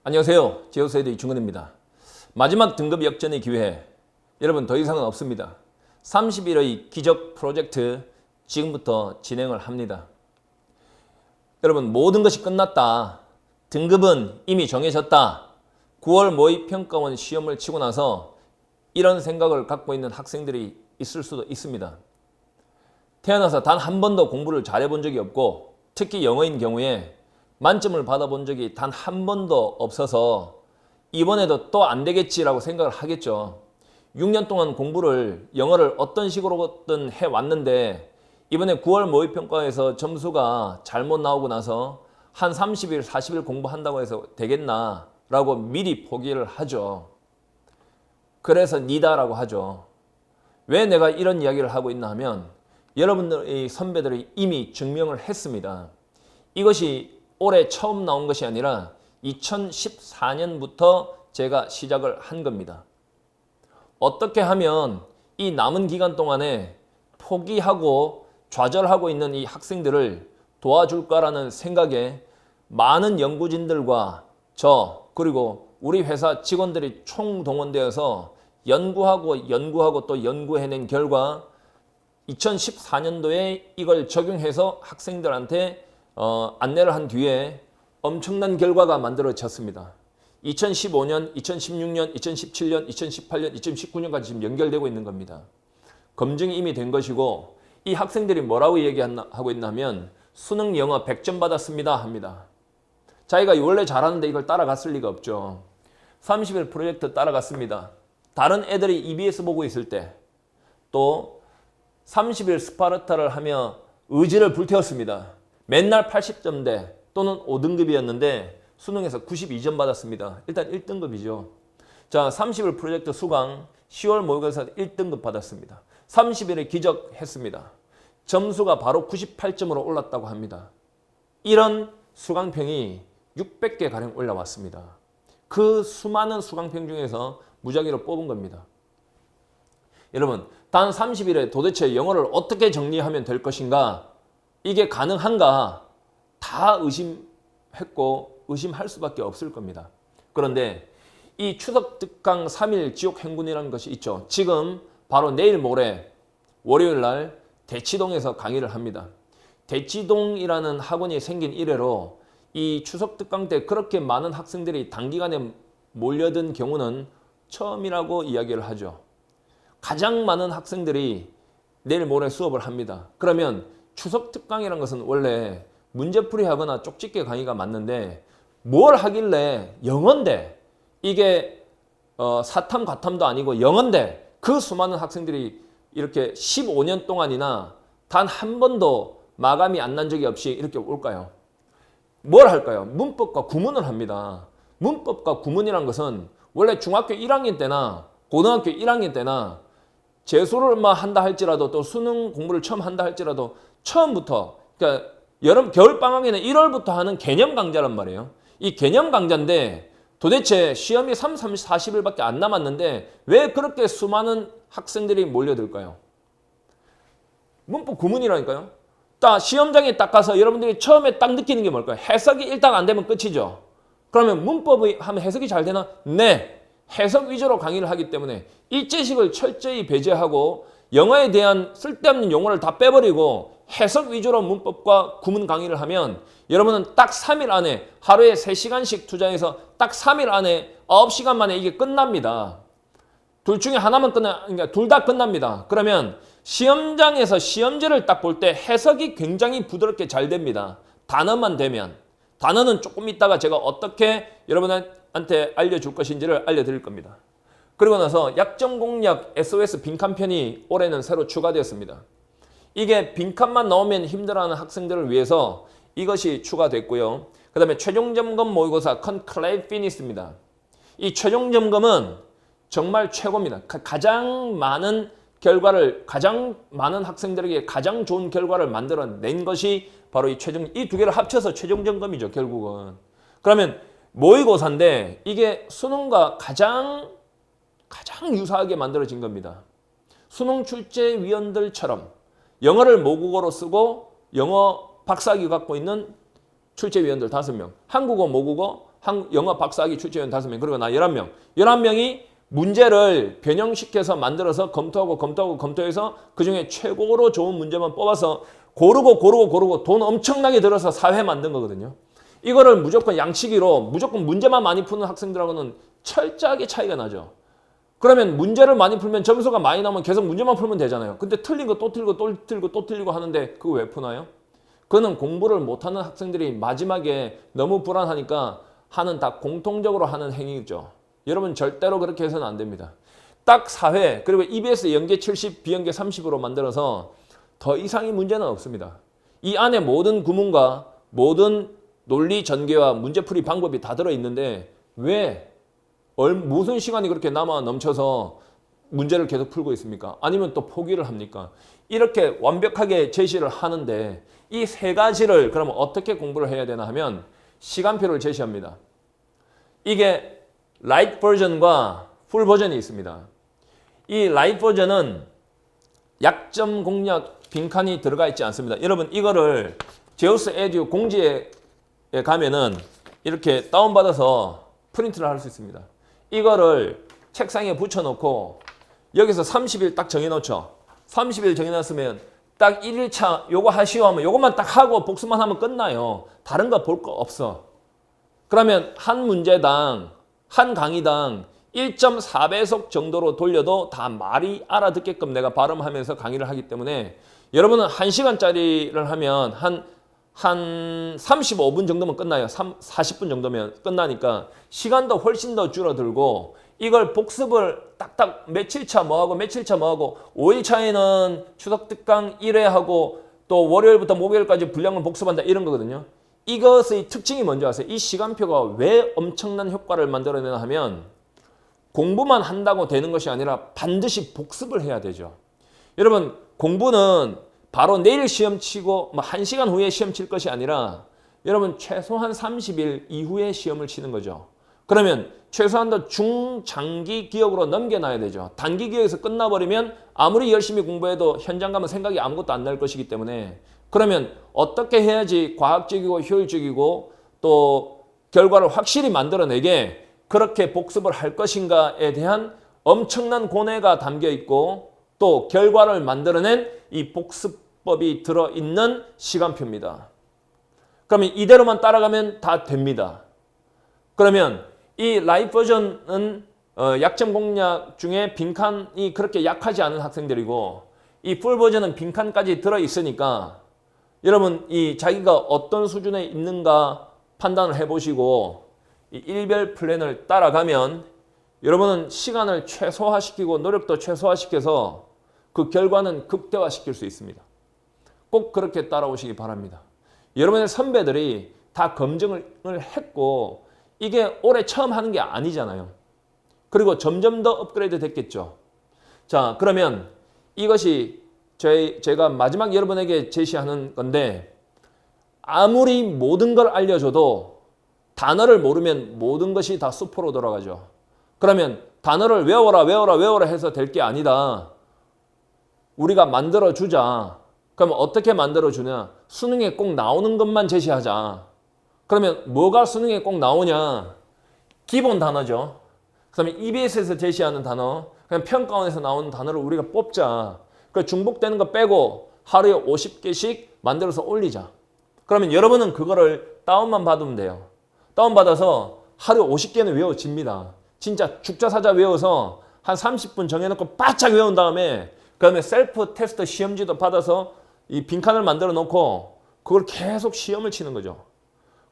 안녕하세요. 제오세이드 이충근입니다. 마지막 등급 역전의 기회, 여러분 더 이상은 없습니다. 30일의 기적 프로젝트 지금부터 진행을 합니다. 여러분 모든 것이 끝났다. 등급은 이미 정해졌다. 9월 모의평가원 시험을 치고 나서 이런 생각을 갖고 있는 학생들이 있을 수도 있습니다. 태어나서 단 한 번도 공부를 잘해본 적이 없고 특히 영어인 경우에 만점을 받아본 적이 단 한 번도 없어서 이번에도 또 안 되겠지라고 생각을 하겠죠. 6년 동안 공부를 영어를 어떤 식으로든 해왔는데 이번에 9월 모의평가에서 점수가 잘못 나오고 나서 한 30일, 40일 공부한다고 해서 되겠나 라고 미리 포기를 하죠. 그래서 니다라고 하죠. 왜 내가 이런 이야기를 하고 있나 하면 여러분들의 선배들이 이미 증명을 했습니다. 이것이 올해 처음 나온 것이 아니라 2014년부터 제가 시작을 한 겁니다. 어떻게 하면 이 남은 기간 동안에 포기하고 좌절하고 있는 이 학생들을 도와줄까라는 생각에 많은 연구진들과 저 그리고 우리 회사 직원들이 총동원되어서 연구하고 또 연구해낸 결과 2014년도에 이걸 적용해서 학생들한테 안내를 한 뒤에 엄청난 결과가 만들어졌습니다. 2015년, 2016년, 2017년, 2018년, 2019년까지 지금 연결되고 있는 겁니다. 검증이 이미 된 것이고 이 학생들이 뭐라고 얘기하고 있냐면 수능 영어 100점 받았습니다 합니다. 자기가 원래 잘하는데 이걸 따라갔을 리가 없죠. 30일 프로젝트 따라갔습니다. 다른 애들이 EBS 보고 있을 때 또 30일 스파르타를 하며 의지를 불태웠습니다. 맨날 80점대 또는 5등급이었는데 수능에서 92점 받았습니다. 일단 1등급이죠. 자, 30일 프로젝트 수강 10월 모의고사 1등급 받았습니다. 30일에 기적했습니다. 점수가 바로 98점으로 올랐다고 합니다. 이런 수강평이 600개 가량 올라왔습니다. 그 수많은 수강평 중에서 무작위로 뽑은 겁니다. 여러분, 단 30일에 도대체 영어를 어떻게 정리하면 될 것인가? 이게 가능한가? 다 의심했고 의심할 수밖에 없을 겁니다. 그런데 이 추석 특강 3일 지옥 행군이라는 것이 있죠. 지금 바로 내일 모레 월요일 날 대치동에서 강의를 합니다. 대치동이라는 학원이 생긴 이래로 이 추석 특강 때 그렇게 많은 학생들이 단기간에 몰려든 경우는 처음이라고 이야기를 하죠. 가장 많은 학생들이 내일 모레 수업을 합니다. 그러면 추석 특강이라는 것은 원래 문제풀이 하거나 쪽집게 강의가 맞는데 뭘 하길래 영어인데 이게 사탐 과탐도 아니고 영어인데 그 수많은 학생들이 이렇게 15년 동안이나 단 한 번도 마감이 안 난 적이 없이 이렇게 올까요? 뭘 할까요? 문법과 구문을 합니다. 문법과 구문이란 것은 원래 중학교 1학년 때나 고등학교 1학년 때나 재수를 한다 할지라도 또 수능 공부를 처음 한다 할지라도 처음부터 그러니까 겨울방학에는 1월부터 하는 개념 강좌란 말이에요. 이 개념 강좌인데 도대체 시험이 40일밖에 안 남았는데 왜 그렇게 수많은 학생들이 몰려들까요? 문법 구문이라니까요. 딱 시험장에 딱 가서 여러분들이 처음에 딱 느끼는 게 뭘까요? 해석이 일단 안 되면 끝이죠. 그러면 문법이 하면 해석이 잘 되나? 네. 해석 위주로 강의를 하기 때문에 일제식을 철저히 배제하고 영어에 대한 쓸데없는 용어를 다 빼버리고 해석 위주로 문법과 구문 강의를 하면 여러분은 딱 3일 안에 하루에 3시간씩 투자해서 딱 3일 안에 9시간 만에 이게 끝납니다. 둘 중에 하나만 그러니까 둘 다 끝납니다. 그러면 시험장에서 시험지를 딱 볼 때 해석이 굉장히 부드럽게 잘 됩니다. 단어만 되면. 단어는 조금 있다가 제가 어떻게 여러분한테 알려줄 것인지를 알려드릴 겁니다. 그리고 나서 약점 공략 SOS 빈칸편이 올해는 새로 추가되었습니다. 이게 빈칸만 나오면 힘들어하는 학생들을 위해서 이것이 추가됐고요. 그 다음에 최종 점검 모의고사 컨클레이브 피니스입니다. 이 최종 점검은 정말 최고입니다. 가장 많은 학생들에게 가장 좋은 결과를 만들어낸 것이 바로 이 두 개를 합쳐서 최종 점검이죠, 결국은. 그러면 모의고사인데 이게 수능과 가장 유사하게 만들어진 겁니다. 수능 출제위원들처럼 영어를 모국어로 쓰고 영어 박사학위 갖고 있는 출제위원들 5명, 한국어, 모국어, 영어 박사학위 출제위원 5명, 그리고 나 11명. 11명이 문제를 변형시켜서 만들어서 검토해서 그중에 최고로 좋은 문제만 뽑아서 고르고 돈 엄청나게 들어서 사회 만든 거거든요. 이거를 무조건 양치기로 무조건 문제만 많이 푸는 학생들하고는 철저하게 차이가 나죠. 그러면 문제를 많이 풀면 점수가 많이 나오면 계속 문제만 풀면 되잖아요. 근데 틀린 거 또 틀리고 또 틀리고 또 틀리고 하는데 그거 왜 푸나요? 그거는 공부를 못하는 학생들이 마지막에 너무 불안하니까 하는 다 공통적으로 하는 행위죠. 여러분 절대로 그렇게 해서는 안 됩니다. 딱 사회 그리고 EBS 연계 70, 비연계 30으로 만들어서 더 이상의 문제는 없습니다. 이 안에 모든 구문과 모든 논리 전개와 문제풀이 방법이 다 들어있는데 왜 무슨 시간이 그렇게 남아 넘쳐서 문제를 계속 풀고 있습니까? 아니면 또 포기를 합니까? 이렇게 완벽하게 제시를 하는데 이 세 가지를 그러면 어떻게 공부를 해야 되나 하면 시간표를 제시합니다. 이게 라이트 버전과 풀 버전이 있습니다. 이 라이트 버전은 약점 공략 빈칸이 들어가 있지 않습니다. 여러분 이거를 제우스 에듀 공지에 가면은 이렇게 다운받아서 프린트를 할 수 있습니다. 이거를 책상에 붙여놓고 여기서 30일 딱 정해놓죠. 30일 정해놨으면 딱 1일차 요거 하시오 하면 요것만 딱 하고 복습만 하면 끝나요. 다른 거 볼 거 없어. 그러면 한 문제당 한 강의당 1.4배속 정도로 돌려도 다 말이 알아듣게끔 내가 발음하면서 강의를 하기 때문에 여러분은 1시간짜리를 하면 한 35분 정도면 끝나요. 40분 정도면 끝나니까 시간도 훨씬 더 줄어들고 이걸 복습을 딱딱 며칠차 뭐하고 며칠차 뭐하고 5일차에는 추석 특강 1회 하고 또 월요일부터 목요일까지 분량을 복습한다 이런 거거든요. 이것의 특징이 뭔지 아세요? 이 시간표가 왜 엄청난 효과를 만들어내나 하면 공부만 한다고 되는 것이 아니라 반드시 복습을 해야 되죠. 여러분 공부는 바로 내일 시험 치고 1시간 후에 시험 칠 것이 아니라 여러분 최소한 30일 이후에 시험을 치는 거죠. 그러면 최소한 중장기 기억으로 넘겨놔야 되죠. 단기 기억에서 끝나버리면 아무리 열심히 공부해도 현장 가면 생각이 아무것도 안 날 것이기 때문에 그러면 어떻게 해야지 과학적이고 효율적이고 또 결과를 확실히 만들어내게 그렇게 복습을 할 것인가에 대한 엄청난 고뇌가 담겨 있고 또 결과를 만들어낸 이 복습법이 들어있는 시간표입니다. 그러면 이대로만 따라가면 다 됩니다. 그러면 이 라이트 버전은 약점 공략 중에 빈칸이 그렇게 약하지 않은 학생들이고 이 풀 버전은 빈칸까지 들어있으니까 여러분 이 자기가 어떤 수준에 있는가 판단을 해보시고 이 일별 플랜을 따라가면 여러분은 시간을 최소화시키고 노력도 최소화시켜서 그 결과는 극대화시킬 수 있습니다. 꼭 그렇게 따라오시기 바랍니다. 여러분의 선배들이 다 검증을 했고 이게 올해 처음 하는 게 아니잖아요. 그리고 점점 더 업그레이드 됐겠죠. 자, 그러면 이것이 제가 마지막 여러분에게 제시하는 건데 아무리 모든 걸 알려줘도 단어를 모르면 모든 것이 다 수포로 돌아가죠. 그러면 단어를 외워라 해서 될 게 아니다. 우리가 만들어주자. 그러면 어떻게 만들어주냐? 수능에 꼭 나오는 것만 제시하자. 그러면 뭐가 수능에 꼭 나오냐? 기본 단어죠. 그다음에 EBS에서 제시하는 단어, 그냥 평가원에서 나오는 단어를 우리가 뽑자. 그 중복되는 거 빼고 하루에 50개씩 만들어서 올리자. 그러면 여러분은 그거를 다운만 받으면 돼요. 다운받아서 하루에 50개는 외워집니다. 진짜 죽자사자 외워서 한 30분 정해놓고 바짝 외운 다음에 그다음에 셀프 테스트 시험지도 받아서 이 빈칸을 만들어 놓고 그걸 계속 시험을 치는 거죠.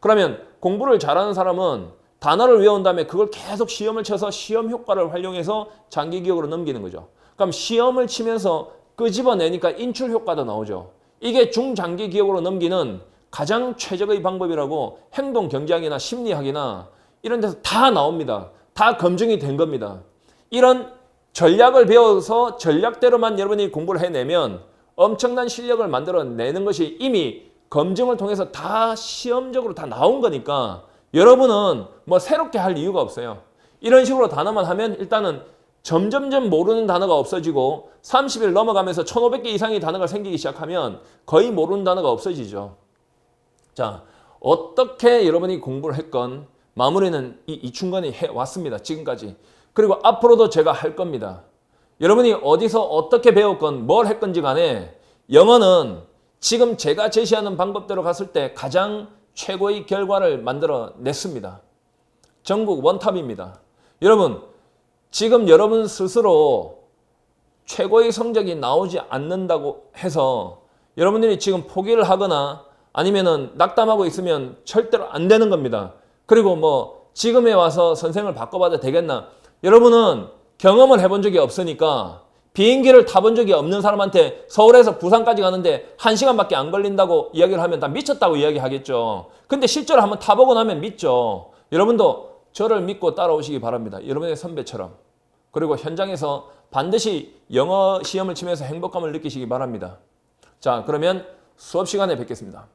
그러면 공부를 잘하는 사람은 단어를 외운 다음에 그걸 계속 시험을 쳐서 시험 효과를 활용해서 장기 기억으로 넘기는 거죠. 그럼 시험을 치면서 끄집어내니까 인출 효과도 나오죠. 이게 중장기 기억으로 넘기는 가장 최적의 방법이라고 행동 경제학이나 심리학이나 이런 데서 다 나옵니다. 다 검증이 된 겁니다. 이런 전략을 배워서 전략대로만 여러분이 공부를 해내면 엄청난 실력을 만들어내는 것이 이미 검증을 통해서 다 시험적으로 다 나온 거니까 여러분은 뭐 새롭게 할 이유가 없어요. 이런 식으로 단어만 하면 일단은 점점점 모르는 단어가 없어지고 30일 넘어가면서 1500개 이상의 단어가 생기기 시작하면 거의 모르는 단어가 없어지죠. 자, 어떻게 여러분이 공부를 했건 마무리는 이충건이 해왔습니다. 지금까지. 그리고 앞으로도 제가 할 겁니다. 여러분이 어디서 어떻게 배웠건 뭘 했건지 간에 영어는 지금 제가 제시하는 방법대로 갔을 때 가장 최고의 결과를 만들어냈습니다. 전국 원탑입니다. 여러분, 지금 여러분 스스로 최고의 성적이 나오지 않는다고 해서 여러분들이 지금 포기를 하거나 아니면은 낙담하고 있으면 절대로 안 되는 겁니다. 그리고 뭐 지금에 와서 선생을 바꿔봐도 되겠나? 여러분은 경험을 해본 적이 없으니까 비행기를 타본 적이 없는 사람한테 서울에서 부산까지 가는데 1시간밖에 안 걸린다고 이야기를 하면 다 미쳤다고 이야기하겠죠. 근데 실제로 한번 타보고 나면 믿죠. 여러분도 저를 믿고 따라오시기 바랍니다. 여러분의 선배처럼. 그리고 현장에서 반드시 영어 시험을 치면서 행복감을 느끼시기 바랍니다. 자, 그러면 수업 시간에 뵙겠습니다.